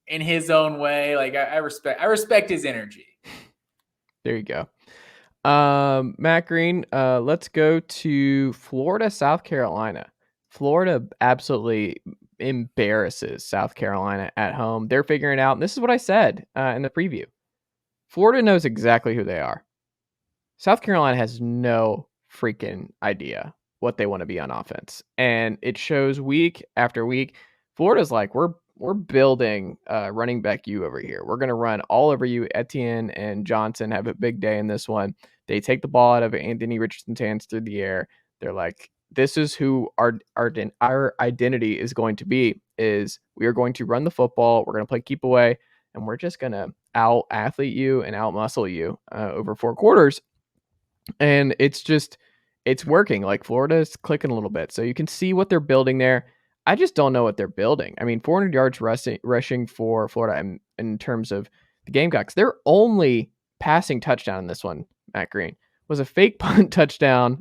In his own way, like I respect his energy. There you go. Matt Green, let's go to Florida, South Carolina. Florida absolutely embarrasses South Carolina at home. They're figuring it out. And this is what I said in the preview. Florida knows exactly who they are. South Carolina has no freaking idea what they want to be on offense. And it shows week after week. Florida's like, we're building running back you over here. We're going to run all over you. Etienne and Johnson have a big day in this one. They take the ball out of Anthony Richardson's hands through the air. They're like, this is who our identity is going to be, is we are going to run the football. We're going to play keep away, and we're just going to out athlete you and out muscle you over 4 quarters. And it's working. Like, Florida is clicking a little bit. So you can see what they're building there. I just don't know what they're building. I mean, 400 yards rushing for Florida in terms of the Gamecocks. Their only passing touchdown in this one, Matt Green, was a fake punt touchdown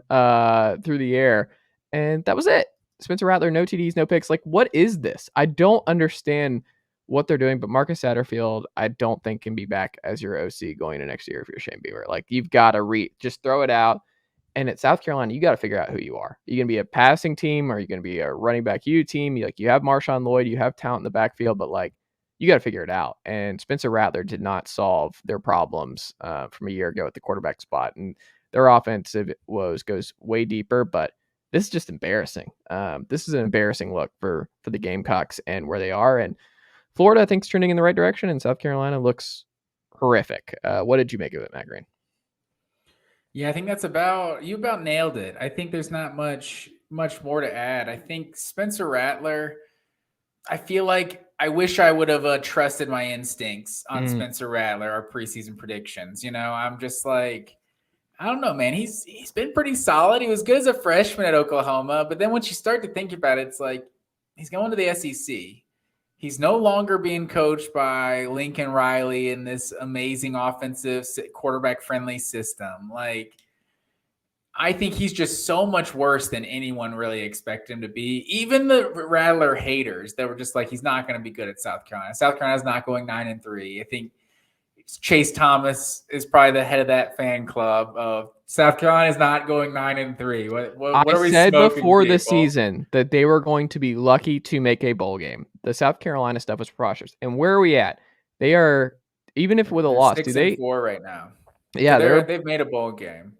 through the air. And that was it. Spencer Rattler, no TDs, no picks. Like, what is this? I don't understand what they're doing, but Marcus Satterfield, I don't think can be back as your OC going into next year if you're Shane Beamer. Like, you've got to just throw it out. And at South Carolina, you got to figure out who you are. Are you going to be a passing team, or are you going to be a running back you team? You have Marshawn Lloyd, you have talent in the backfield, but like, you got to figure it out. And Spencer Rattler did not solve their problems from a year ago at the quarterback spot. And their offensive woes goes way deeper, but this is just embarrassing. This is an embarrassing look for the Gamecocks and where they are. And Florida, I think, is trending in the right direction, and South Carolina looks horrific. What did you make of it, Matt Green? Yeah, I think that's you about nailed it. I think there's not much more to add. I think Spencer Rattler, I feel like I wish I would have trusted my instincts on Spencer Rattler, our preseason predictions. You know, I'm just like, I don't know, man. He's been pretty solid. He was good as a freshman at Oklahoma, but then once you start to think about it, it's like he's going to the SEC. He's no longer being coached by Lincoln Riley in this amazing offensive quarterback-friendly system. Like, I think he's just so much worse than anyone really expected him to be. Even the Rattler haters that were just like, he's not going to be good at South Carolina. South Carolina's not going 9-3. I think Chase Thomas is probably the head of that fan club of South Carolina is not going 9-3. What are we I said before people? the season that they were going to be lucky to make a bowl game. The South Carolina stuff was preposterous. And where are we at? They are, even if with a loss, 6-4 right now. Yeah, so they've made a bowl game.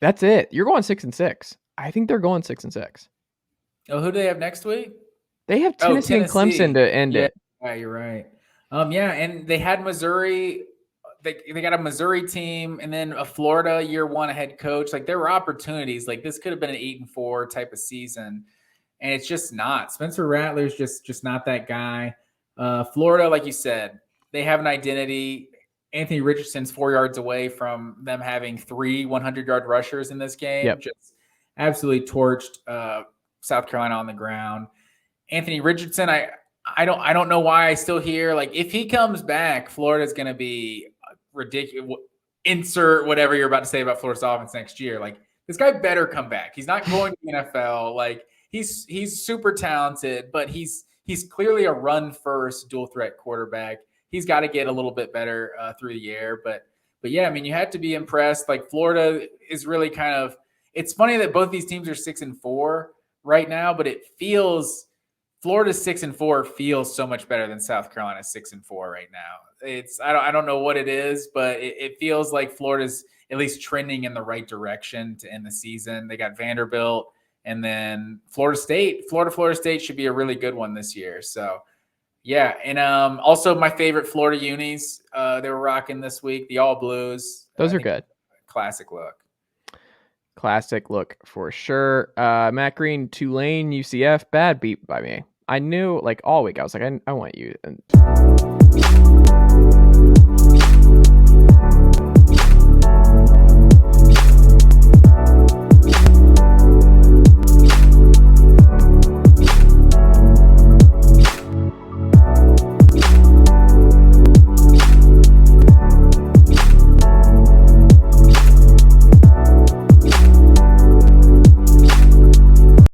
That's it. You're going 6-6. I think they're going 6-6. Oh, who do they have next week? They have Tennessee and Clemson to end it. Yeah, you're right. Yeah, and they had Missouri. They got a Missouri team, and then a Florida year one head coach. Like, there were opportunities. Like, this could have been an 8-4 type of season, and it's just not. Spencer Rattler's just not that guy. Florida, like you said, they have an identity. Anthony Richardson's 4 yards away from them having 3 100-yard rushers in this game. Yep. Just absolutely torched South Carolina on the ground. Anthony Richardson, I don't know why I still hear, like, if he comes back, Florida's going to be ridiculous. Insert whatever you're about to say about Florida's offense next year. Like, this guy better come back. He's not going to the NFL. Like, he's super talented, but he's clearly a run first dual threat quarterback. He's got to get a little bit better through the air, but yeah, I mean, you had to be impressed. Like, Florida is really kind of. It's funny that both these teams are 6-4 right now, but it feels Florida's 6-4 feels so much better than South Carolina's 6-4 right now. It's I don't know what it is, but it feels like Florida's at least trending in the right direction to end the season. They got Vanderbilt, and then Florida State. Florida State should be a really good one this year. So, yeah, and also my favorite Florida unis they were rocking this week, the All Blues. Those are good. Classic look. Classic look for sure. Matt Green, Tulane, UCF, bad beat by me. I knew, like, all week. I was like, I want you. And